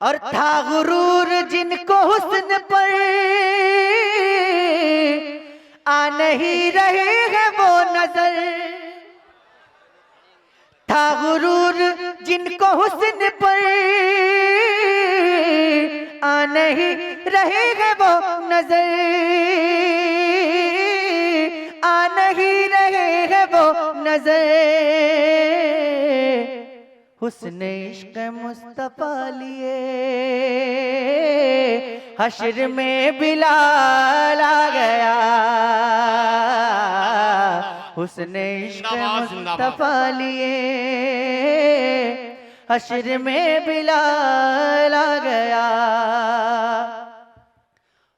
और था गुरूर जिनको हुस्न पर आ नहीं रहे हैं वो नजर, था गुरूर जिनको हुस्न पर आ नहीं रहे हैं वो नजर, आ नहीं रहे हैं वो नजर। हुस्न इश्क मुस्तफा लिए हश्र में बिलाल आ गया, हुस्न इश्क मुस्तफा लिए हश्र में बिलाल आ गया।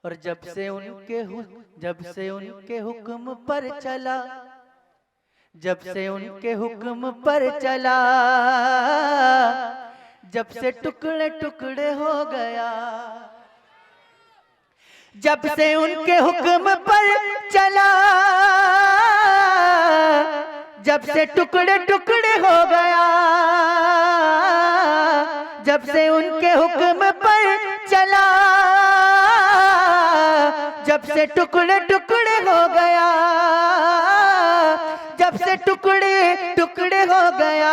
और जब से उनके हुक्म पर चला, जब से उनके हुक्म पर चला, जब से टुकड़े टुकड़े हो गया, जब से उनके हुक्म पर चला, जब से टुकड़े टुकड़े हो गया, जब से उनके हुक्म पर चला, जब से टुकड़े टुकड़े हो गया, जब से टुकड़े टुकड़े हो गया।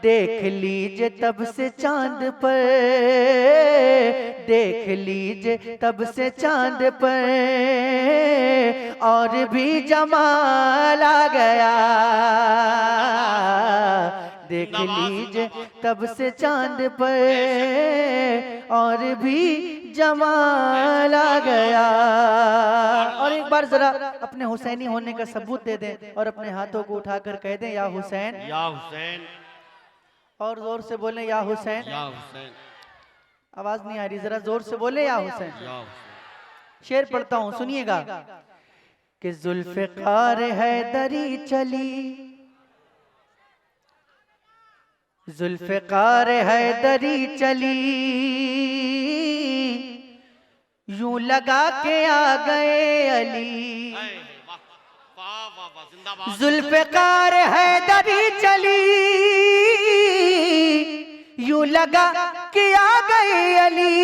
देख लीजिए तब से चांद पर, देख लीजिए तब से चांद पर और भी जमाल आ गया, देख लीजिए तब से चांद पर और भी जमाल आ गया। और एक बार जरा अपने हुसैनी होने का सबूत दे दें और अपने हाथों को उठाकर कह दें या हुसैन, या हुसैन, और जोर से बोले या हुसैन। या हुसैन, आवाज नहीं आ रही, जरा जोर से बोले या हुसैन। या हुसैन। शेर पढ़ता हूँ सुनिएगा कि जुल्फ़िकार हैदरी चली, जुल्फ़िकार हैदरी चली, लगा के आ गए अली। वाह वाह वाह वाह, जिंदाबाद। जुल्फ़िकार हैदरी चली, यूं लगा के आ गए अली,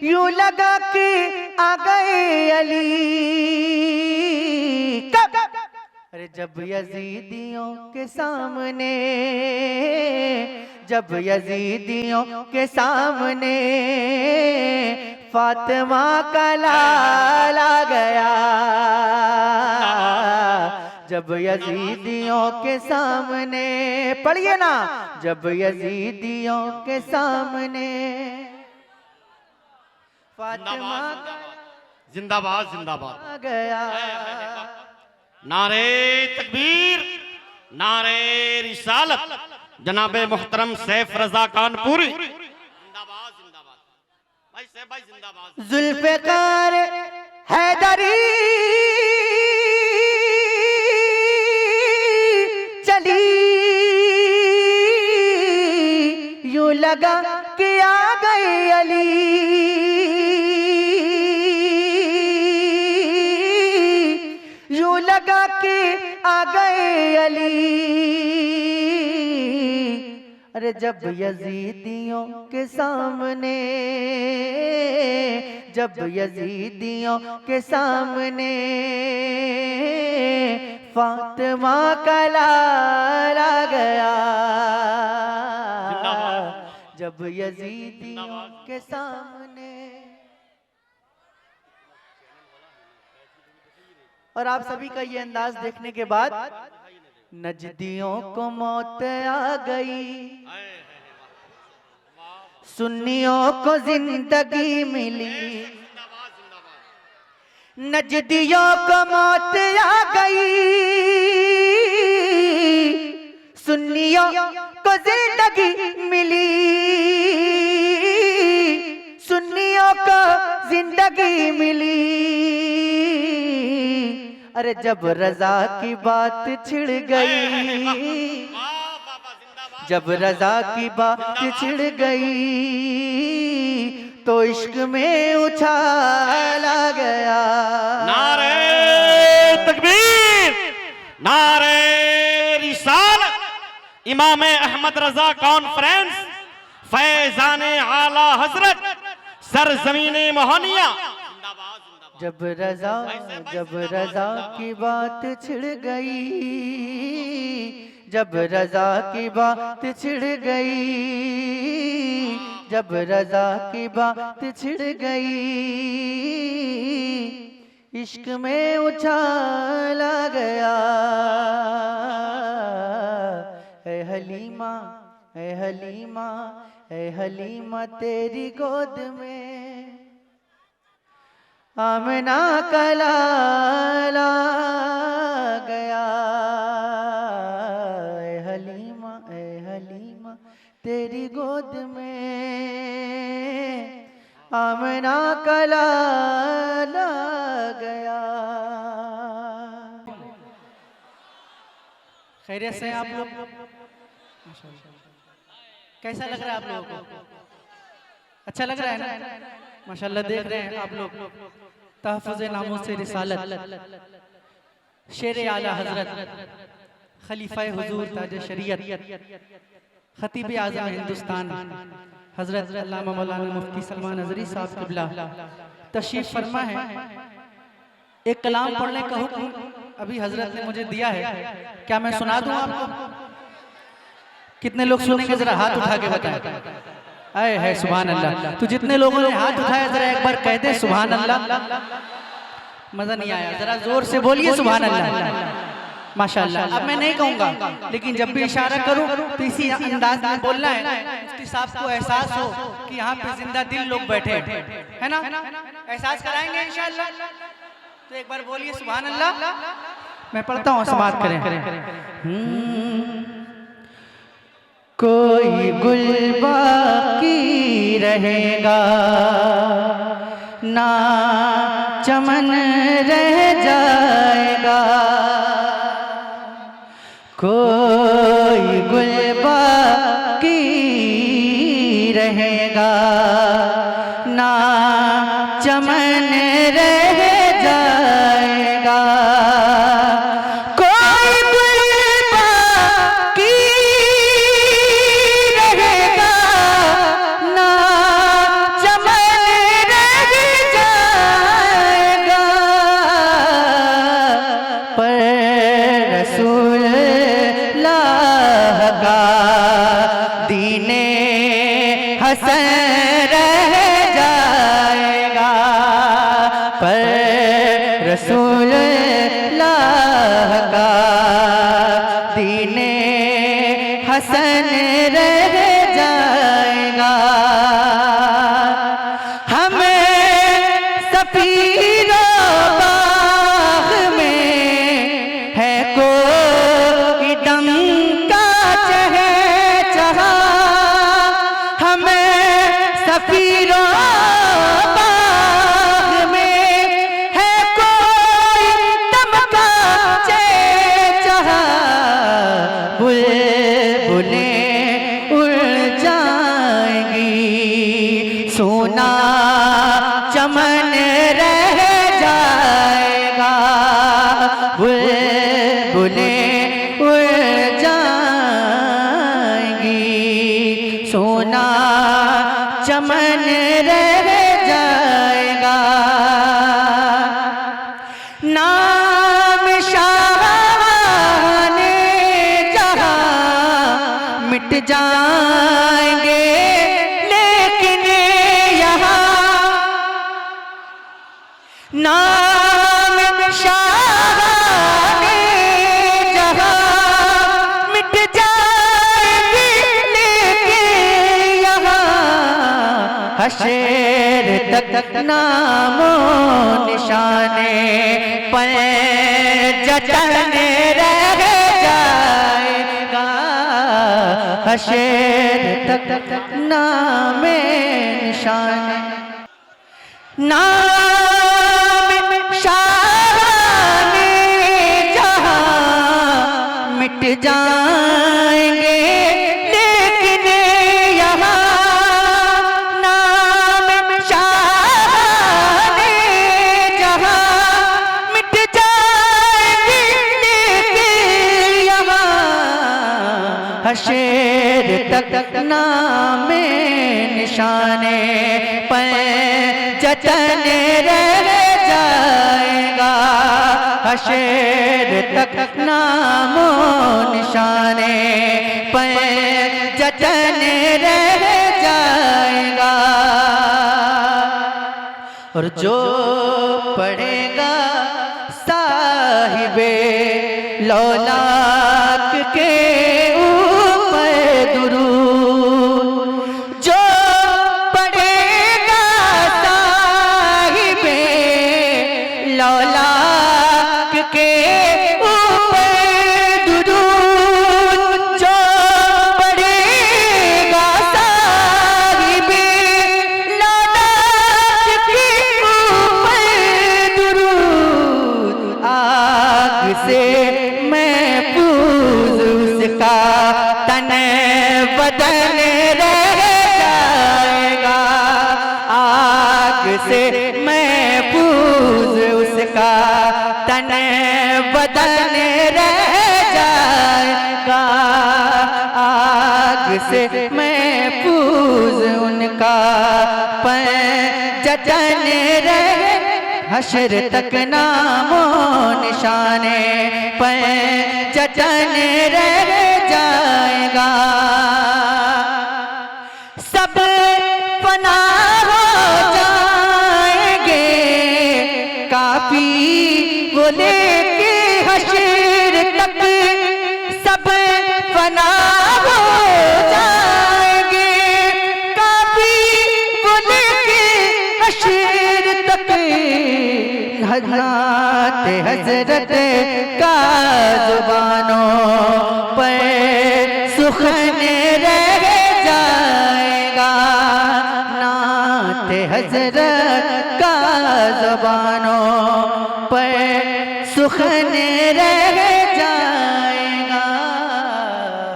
यूं लगा के आ गए अली। कब? अरे जब यजीदियों के सामने, जब यजीदियों के सामने फातिमा का लाल आ गया, जब यजीदियों के सामने, पढ़िए ना, जब यजीदियों के सामने फातिमा का जिंदाबाद जिंदाबाद आ गया। नारे तकबीर, नारे रिसालत, जनाबे मुहतरम सैफ रजा कानपुरी, जिंदाबाद जिंदाबाद। भाई सैफ भाई जिंदाबाद। जुल्फ़िकार हैदरी चली, यूं लगा कि आ गए अली, यूं लगा के आ गए अली। अरे जब यजीदियों के सामने, जब यजीदियों के सामने फातिमा का लाल आ गया, जब यजीदियों के सामने। और आप सभी का ये अंदाज देखने के बाद नजदियों को मौत आ गई, सुन्नियों को जिंदगी मिली, नजदियों को मौत आ गई, सुन्नियों को जिंदगी मिली, सुन्नियों को जिंदगी मिली। अरे जब रजा की बात छिड़ गई, जब रजा की बात छिड़ गई, तो इश्क में उछाल आ गया। नारे तकबीर, नारे रिसालत, इमाम अहमद रजा कॉन्फ्रेंस, फैजाने आला हजरत, सरजमीने मोहनिया। जब रजा की बात छिड़ गई, जब रजा की बात छिड़ गई, जब रजा की बात छिड़ गई, इश्क में उछाल आ गया। ऐ हलीमा, ऐ हलीमा, ऐ हलीमा तेरी गोद में आमना का लाल आ गया। ऐ हलीमा तेरी गोद में आमना का लाल आ गया। खैरियत से आप लोग? कैसा लग रहा है आप लोगों को? अच्छा लग रहा है ना? माशाल्लाह देख रहे हैं आप लोग तहफ़्फ़ुज़ नामूस रिसालत, शेर आला हजरत, खलीफा हुजूर ताज शरीयत, खतीब आज़म हिंदुस्तान हजरत अल्लामा मौलाना मुफ्ती सलमान अज़हरी साहब क़िबला तशरीफ़ फरमा है। एक कलाम पढ़ने का हुक्म अभी हजरत ने मुझे दिया है, क्या मैं सुना दूं आपको? कितने लोग सुनेंगे जरा हाथ उठा के बताएं। आए है सुभान अल्लाह। तो जितने लोगों ने हाथ उठाया जरा एक बार कह दे सुभान अल्लाह। मजा नहीं आया, जरा जोर से बोलिए सुभान अल्लाह। माशाअल्लाह। अब मैं नहीं कहूंगा, लेकिन जब भी इशारा करूं तो इसी अंदाज में बोलना है। मुफ्ती साहब को एहसास हो कि यहाँ पे जिंदा दिल लोग बैठे हैं, है ना? एहसास कराएंगे इंशाअल्लाह। तो एक बार बोलिए सुभान अल्लाह। मैं पढ़ता हूँ, समाअत करें। कोई गुल बाकी रहेगा ना चमन रह जाएगा, कोई गुल बाकी रहेगा हसन रह जाएगा, पर रसूलुल्लाह का दीने हसन रह जाएगा। हमें सफीरो बाग में है कोई दम का चहचहा, हमें सफीरो बाग में है कोई दम का चहचहा, बुलबुलें उड़ जाएंगी, सोना चमन रह जाएगा, बुलबुलें उड़ जाएंगी, सोना चमन रह जाएगा। नाम शाहाने जहां मिट जाएंगे, लेकिन यहाँ नाम शाहाने जहां मिट जाएंगे, लेकिन यहाँ हशर तक नामो निशाने पर जतने रह जाएगा, हशर तक नामे निशाने। नाम शाहाने जहां मिट जाएंगे, लेकिन यहाँ नाम शाहाने जहां मिट जाएंगे, लेकिन यहाँ हशर तक नामे निशाने पर जतने रह जाएगा, हशर तक नामो निशाने पर जतने रह जाएगा। और जो पढ़ेगा साहिबे लौलाक के ऊपर दुरूद, जो पढ़ेगा साहिबे लौलाक के ऊपर दुरूद, जो पढ़ेगा साहिबे लौलाक के ऊपर दुरूद, आग से महफूज उसका तन बदन रह जाएगा, आग से महफूज उसका तन बदन रह जाएगा, आग से महफूज उनका जतन रह, हशर तक नामो निशाने पर जतन रह जाएगा। सब फना हो जाएंगे, काफी वो लेके हशर तक, सब फना हो जाएंगे, काफी वो लेके हशर तक, हज़रत हज़रत का जुबानों पर सुखन रह जाएगा, नात हज़रत का जुबानों पर सुखन रह जाएगा,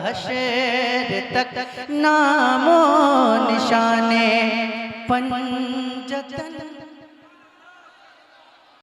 हशर तक नामो निशाने पंजतन